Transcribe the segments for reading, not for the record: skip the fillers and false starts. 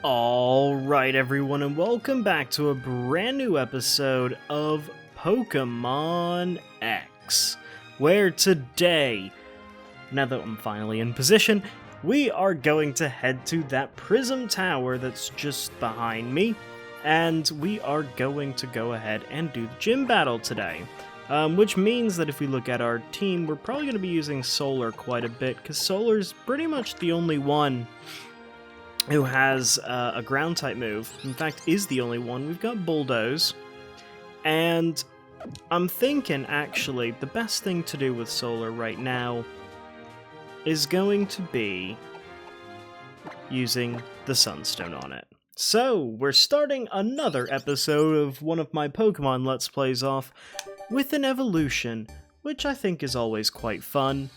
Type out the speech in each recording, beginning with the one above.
Alright, everyone, and welcome back to a brand new episode of Pokémon X, where today, now that I'm finally in position, we are going to head to that Prism Tower that's just behind me, and we are going to go ahead and do the gym battle today. Which means that if we look at our team, we're probably going to be using Solar quite a bit, because Solar's pretty much the only one who has a ground type move. In fact, is the only one. We've got Bulldoze, and I'm thinking actually the best thing to do with Solar right now is going to be using the Sunstone on it. So, we're starting another episode of one of my Pokemon Let's Plays off with an evolution, which I think is always quite fun.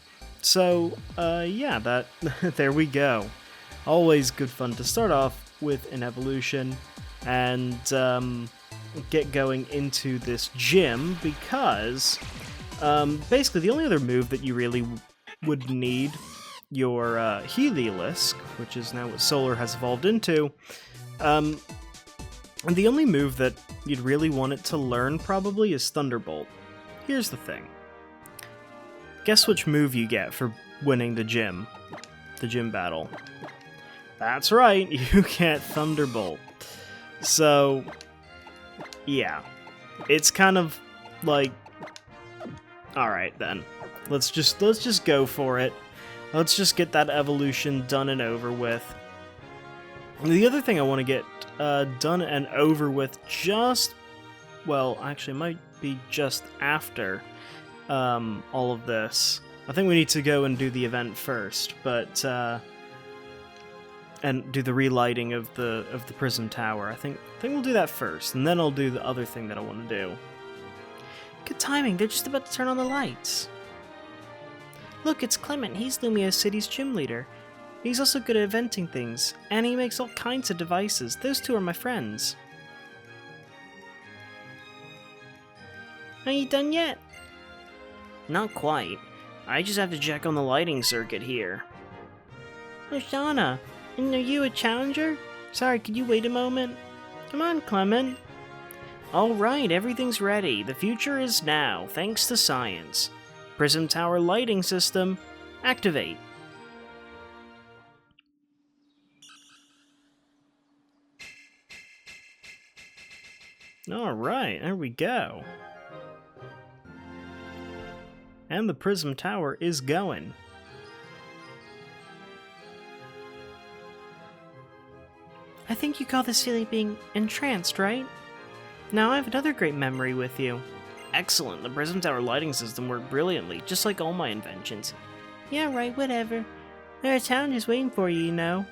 So, yeah, there we go. Always good fun to start off with an evolution and get going into this gym because basically the only other move that you really would need your Heliolisk, which is now what Solar has evolved into, and the only move that you'd really want it to learn probably is Thunderbolt. Here's the thing. Guess which move you get for winning the gym battle. That's right, you get Thunderbolt. So, yeah. It's kind of like, alright then. Let's just go for it. Let's just get that evolution done and over with. And the other thing I want to get done and over with well, actually it might be just after all of this. I think we need to go and do the event first, but and do the relighting of the Prism Tower. I think we'll do that first, and then I'll do the other thing that I want to do. Good timing, they're just about to turn on the lights. Look, it's Clement, he's Lumiose City's gym leader. He's also good at inventing things, and he makes all kinds of devices. Those two are my friends. Are you done yet? Not quite. I just have to check on the lighting circuit here. Oshana, and are you a challenger? Sorry, could you wait a moment? Come on, Clement. Alright, everything's ready. The future is now, thanks to science. Prism Tower lighting system, activate. Alright, there we go. And the Prism Tower is going. I think you call this feeling being entranced, right? Now I have another great memory with you. Excellent, the Prism Tower lighting system worked brilliantly, just like all my inventions. Yeah, right, whatever. There are challenges waiting for you, you know.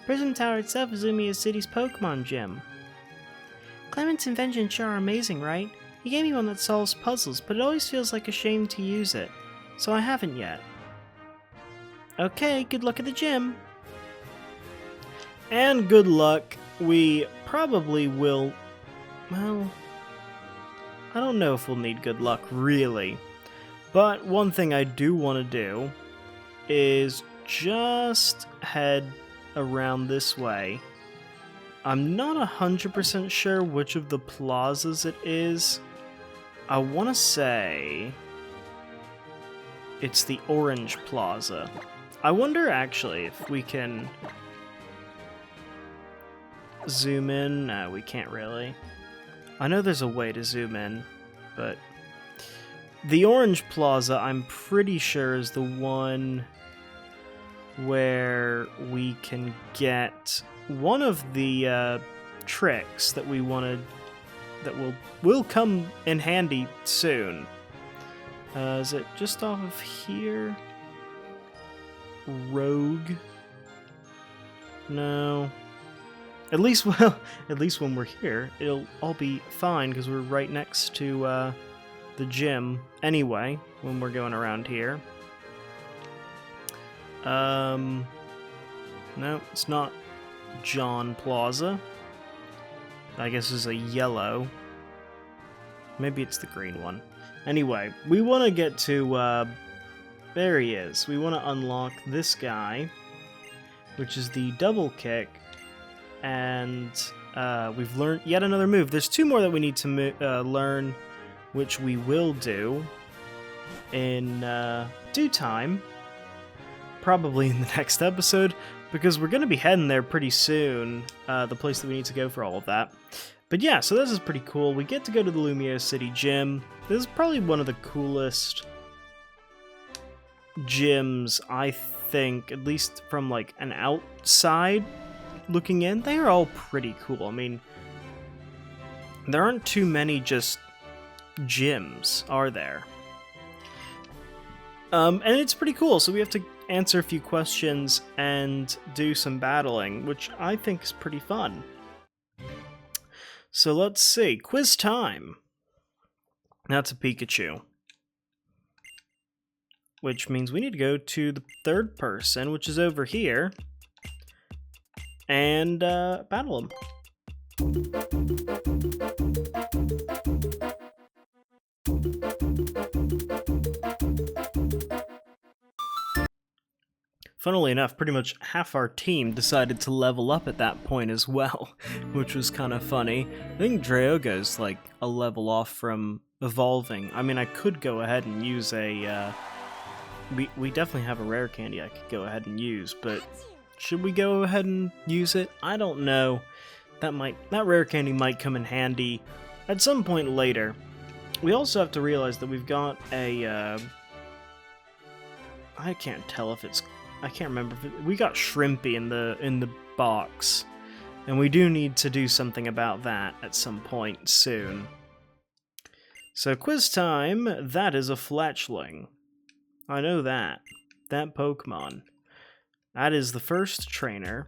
Prism Tower itself is Lumiose City's Pokemon gym. Clement's inventions sure are amazing, right? He gave me one that solves puzzles, but it always feels like a shame to use it, so I haven't yet. Okay, good luck at the gym. And good luck. We probably will, well, I don't know if we'll need good luck, really. But one thing I do want to do is just head around this way. I'm not 100% sure which of the plazas it is. I want to say it's the Orange Plaza. I wonder actually if we can zoom in. No, we can't really. I know there's a way to zoom in, but the Orange Plaza, I'm pretty sure, is the one where we can get one of the tricks that we wanted that will come in handy soon. Is it just off of here? Rogue? No. At least when we're here, it'll all be fine because we're right next to the gym anyway when we're going around here. No, it's not John Plaza. I guess it's a yellow. Maybe it's the green one. Anyway, we want to get to there he is. We want to unlock this guy, which is the double kick. and we've learned yet another move. There's 2 more that we need to learn, which we will do in due time, probably in the next episode, because we're going to be heading there pretty soon, the place that we need to go for all of that. But yeah, so this is pretty cool. We get to go to the Lumiose City Gym. This is probably one of the coolest gyms, I think, at least from like an outside looking in. They are all pretty cool. I mean, there aren't too many just gyms, are there? And it's pretty cool, so we have to answer a few questions and do some battling, which I think is pretty fun. So let's see. Quiz time. That's a Pikachu. Which means we need to go to the 3rd person, which is over here, and battle him. Funnily enough, pretty much half our team decided to level up at that point as well, which was kind of funny. I think Dryoga's like a level off from evolving. I mean, I could go ahead and use a... We definitely have a rare candy I could go ahead and use, but should we go ahead and use it? I don't know. That rare candy might come in handy at some point later. We also have to realize that we've got a... I can't tell if it's... I can't remember if we got Shrimpy in the box, and we do need to do something about that at some point soon. So quiz time. That is a Fletchling. I know that Pokemon. That is the first trainer.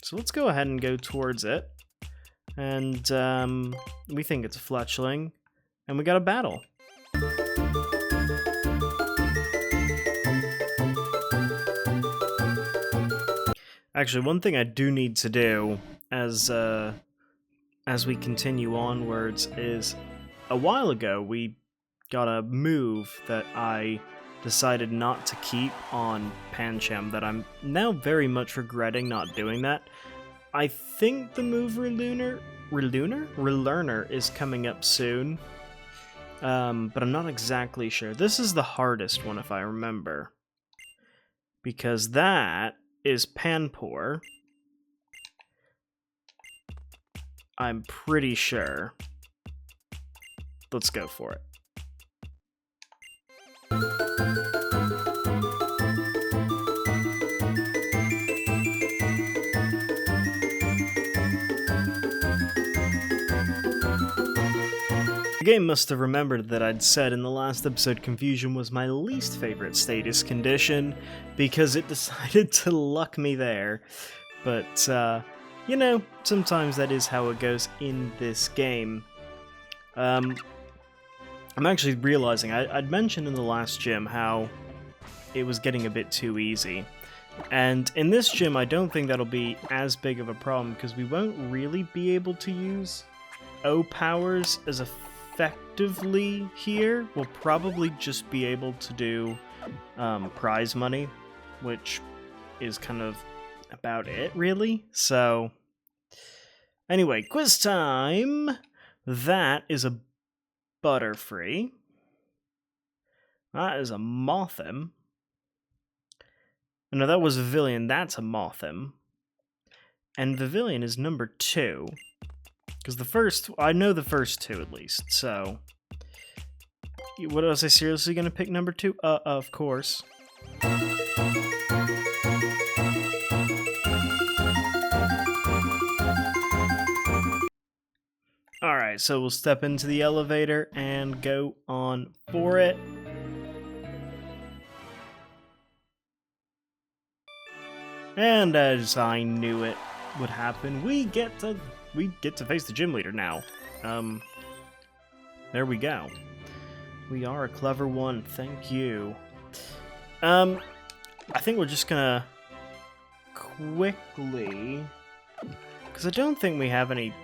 So let's go ahead and go towards it, and we think it's a Fletchling, and we got a battle. Actually, one thing I do need to do as we continue onwards is, a while ago we got a move that I decided not to keep on Pancham that I'm now very much regretting not doing that. I think the move Relearner is coming up soon, but I'm not exactly sure. This is the hardest one if I remember, because that is Panpour. I'm pretty sure. Let's go for it. The game must have remembered that I'd said in the last episode Confusion was my least favorite status condition, because it decided to luck me there. But, you know, sometimes that is how it goes in this game. I'm actually realizing, I'd mentioned in the last gym how it was getting a bit too easy. And in this gym, I don't think that'll be as big of a problem, because we won't really be able to use O-powers as effectively here. We'll probably just be able to do prize money, which is kind of about it, really. So, anyway, quiz time! That is a Butterfree. That is a Mothim. No, that was Vivillon. That's a Mothim. And Vivillon is number 2. Because the first... I know the first 2 at least, so... What, was I seriously going to pick number 2? Of course. Alright, so we'll step into the elevator and go on for it. And as I knew it would happen, we get to face the gym leader now. There we go. We are a clever one, thank you. I think we're just gonna quickly, because I don't think we have any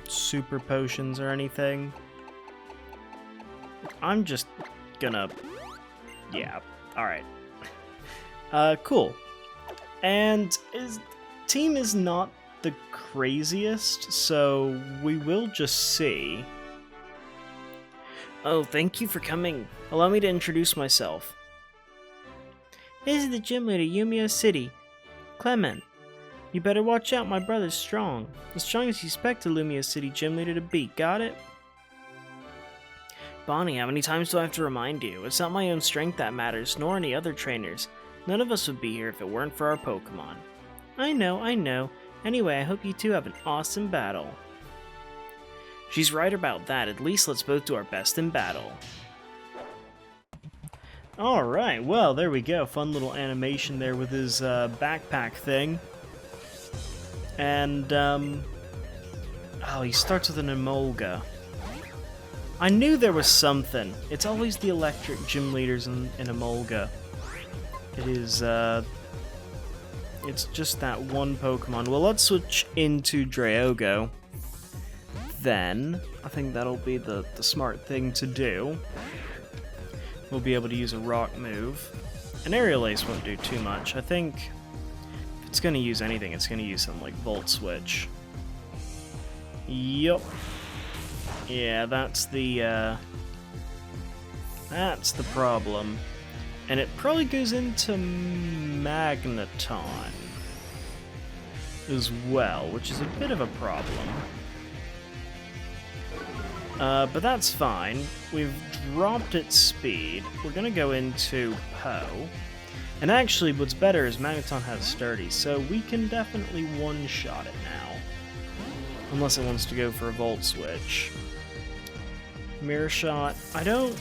super potions or anything. I'm just gonna... yeah, alright. Cool. And team is not the craziest, so we will just see. Oh, thank you for coming. Allow me to introduce myself. This is the gym leader, Lumiose City, Clement. You better watch out, my brother's strong. As strong as you expect a Lumiose City gym leader to be, got it? Bonnie, how many times do I have to remind you? It's not my own strength that matters, nor any other trainers. None of us would be here if it weren't for our Pokémon. I know. Anyway, I hope you two have an awesome battle. She's right about that. At least let's both do our best in battle. Alright, well, there we go. Fun little animation there with his backpack thing. And, oh, he starts with an Emolga. I knew there was something. It's always the electric gym leaders in Emolga. It is, it's just that one Pokemon. Well, let's switch into Draogo. Then, I think that'll be the smart thing to do. We'll be able to use a rock move. An Aerial Ace won't do too much. I think if it's going to use anything, it's going to use something like Volt Switch. Yup. Yeah, that's the problem. And it probably goes into Magneton as well, which is a bit of a problem. But that's fine. We've dropped its speed. We're gonna go into Poe. And actually, what's better is Magneton has Sturdy, so we can definitely one-shot it now. Unless it wants to go for a Volt Switch. Mirror Shot. I don't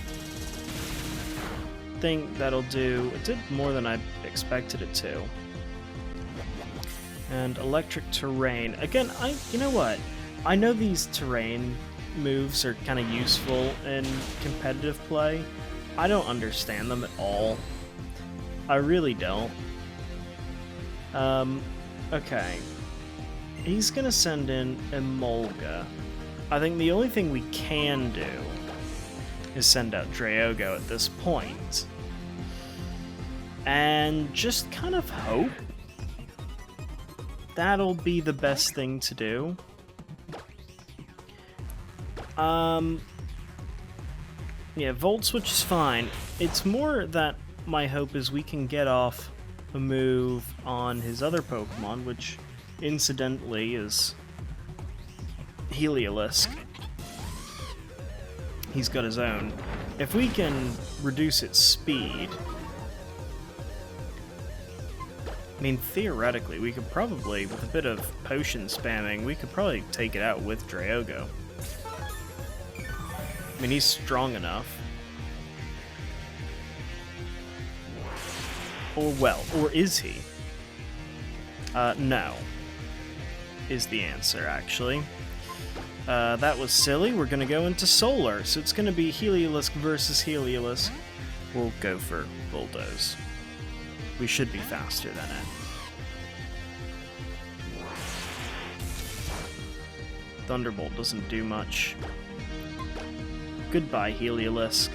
think that'll do. It did more than I expected it to. And Electric Terrain. Again, you know what? I know these terrain moves are kind of useful in competitive play. I don't understand them at all. I really don't. Okay. He's gonna send in Emolga. I think the only thing we can do is send out Draogo at this point. And just kind of hope that'll be the best thing to do. Yeah, Volt Switch is fine. It's more that my hope is we can get off a move on his other Pokemon, which incidentally is Heliolisk. He's got his own. If we can reduce its speed, I mean, theoretically, we could probably, with a bit of potion spamming, we could probably take it out with Draogo. I mean, he's strong enough. Or is he? No. Is the answer, actually. That was silly. We're gonna go into Solar, so it's gonna be Heliolisk versus Heliolisk. We'll go for Bulldoze. We should be faster than it. Thunderbolt doesn't do much. Goodbye, Heliolisk.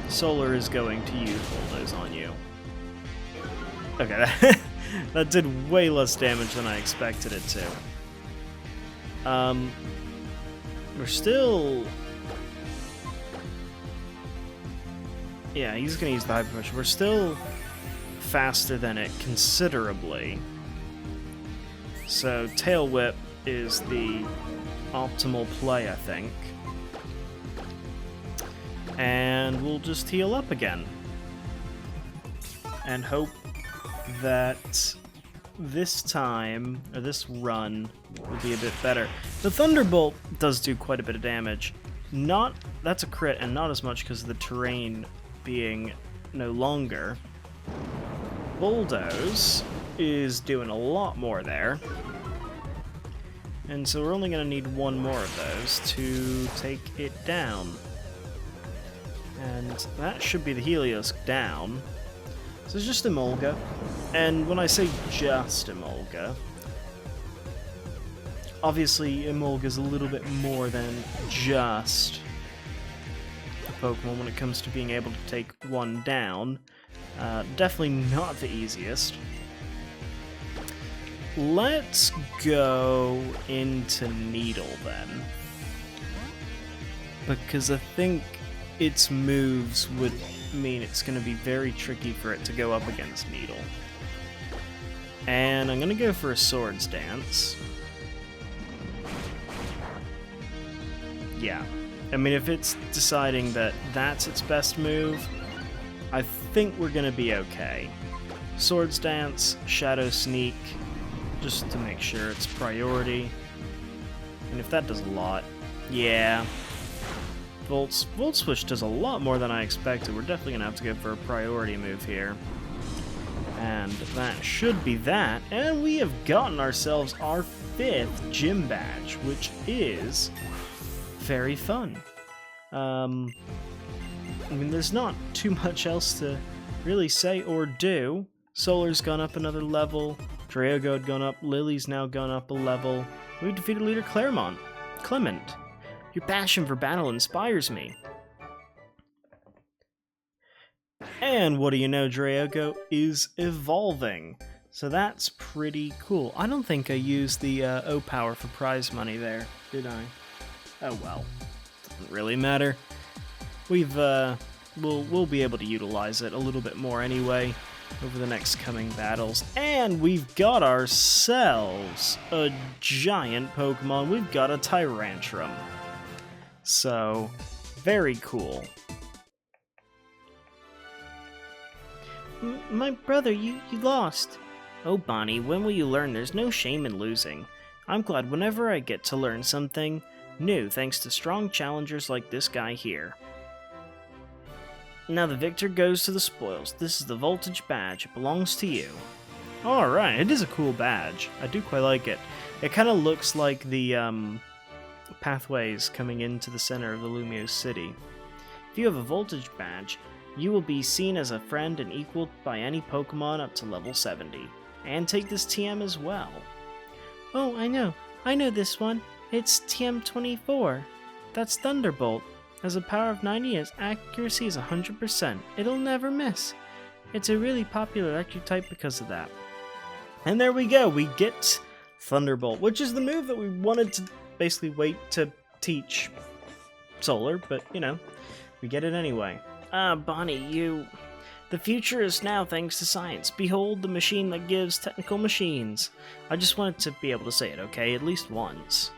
Solar is going to use Bulldoze on you. Okay, that did way less damage than I expected it to. We're still... Yeah, he's gonna use the Hyper Push. We're still faster than it considerably. So, Tail Whip is the optimal play, I think. And we'll just heal up again. And hope that this time, or this run, will be a bit better. The Thunderbolt does do quite a bit of damage. That's a crit, and not as much because of the terrain being no longer. Bulldoze is doing a lot more there. And so we're only going to need one more of those to take it down. And that should be the Heliolisk down. So it's just Emolga. And when I say just Emolga, obviously Emolga's a little bit more than just a Pokemon when it comes to being able to take one down. Definitely not the easiest. let's go into Needle then. Because I think its moves would mean it's going to be very tricky for it to go up against Needle. And I'm going to go for a Swords Dance. Yeah. I mean, if it's deciding that that's its best move, I think we're going to be okay. Swords Dance, Shadow Sneak, just to make sure it's priority. And if that does a lot, yeah. Volt Switch does a lot more than I expected. We're definitely going to have to go for a priority move here. And that should be that. And we have gotten ourselves our 5th gym badge, which is very fun. I mean, there's not too much else to really say or do. Solar's gone up another level. Draogo had gone up. Lily's now gone up a level. We defeated leader Clement. Your passion for battle inspires me. And what do you know, Draogo is evolving. So that's pretty cool. I don't think I used the O-Power for prize money there, did I? Oh well. Doesn't really matter. We'll be able to utilize it a little bit more anyway over the next coming battles. And we've got ourselves a giant Pokemon. We've got a Tyrantrum. So, very cool. My brother, you lost. Oh, Bonnie, when will you learn there's no shame in losing? I'm glad whenever I get to learn something new thanks to strong challengers like this guy here. Now the victor goes to the spoils. This is the Voltage badge. It belongs to you. Alright, it is a cool badge. I do quite like it. It kind of looks like the pathways coming into the center of the Lumiose city. If you have a Voltage badge, you will be seen as a friend and equaled by any Pokemon up to level 70. And take this TM as well. Oh, I know this one. It's TM24. That's Thunderbolt. Has a power of 90 and its accuracy is 100%. It'll never miss. It's a really popular electric type because of that. And there we go, we get Thunderbolt, which is the move that we wanted to basically wait to teach Solar, but, you know, we get it anyway. Bonnie, The future is now thanks to science. Behold the machine that gives technical machines. I just wanted to be able to say it, okay? At least once.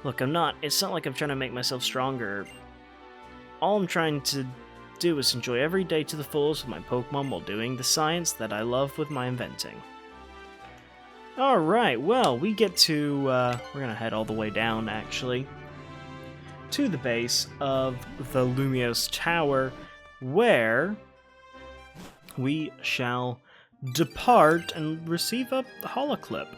Look, it's not like I'm trying to make myself stronger. All I'm trying to do is enjoy every day to the fullest with my Pokemon while doing the science that I love with my inventing. Alright, well, we get to, we're gonna head all the way down, actually, to the base of the Lumiose Tower, where we shall depart and receive a holoclip.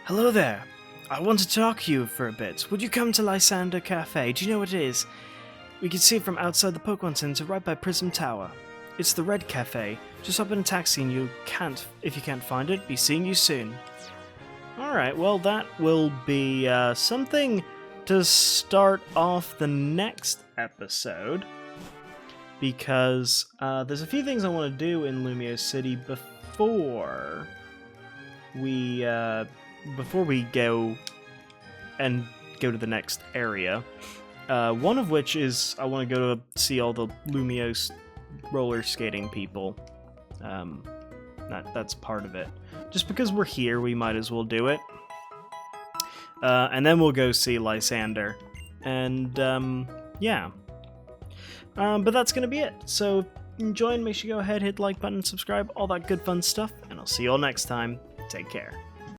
Hello there. I want to talk to you for a bit. Would you come to Lysander Cafe? Do you know what it is? We can see it from outside the Pokemon Center right by Prism Tower. It's the Red Cafe. Just hop in a taxi and if you can't find it, be seeing you soon. Alright, well that will be something to start off the next episode. Because there's a few things I want to do in Lumiose City before we go to the next area. One of which is I want to go to see all the Lumiose roller skating people. That's part of it. Just because we're here, we might as well do it. And then we'll go see Lysander. And, yeah. But that's going to be it. So, if you enjoyed, make sure you go ahead, hit the like button, subscribe, all that good fun stuff. And I'll see you all next time. Take care.